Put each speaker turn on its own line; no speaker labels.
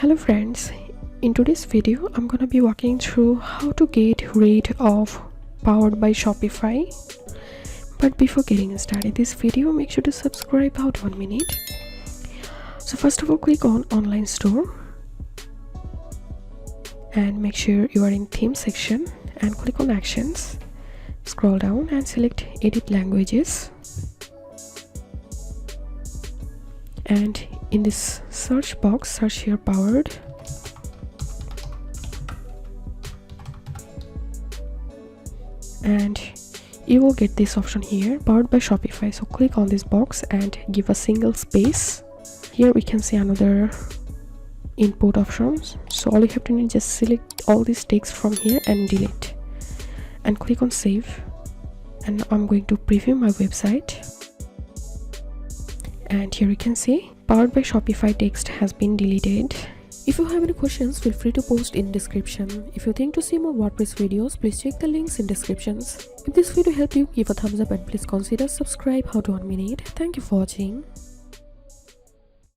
Hello friends, in today's video I'm gonna be walking through how to get rid of Powered by Shopify. But before getting started this video, make sure to subscribe about 1 minute. So first of all, click on online store and make sure you are in theme section and click on actions. Scroll down and select edit languages, and in this search box search here Powered, and you will get this option here, Powered by Shopify. So click on this box and give a single space. Here we can see another input options, so all you have to do is just select all these text from here and delete and click on save. And now I'm going to preview my website, and here you can see Powered by Shopify text has been deleted. If you have any questions, feel free to post in description. If you think to see more WordPress videos, please check the links in descriptions. If this video helped you, give a thumbs up and please consider subscribe how to 1 minute. Thank you for watching.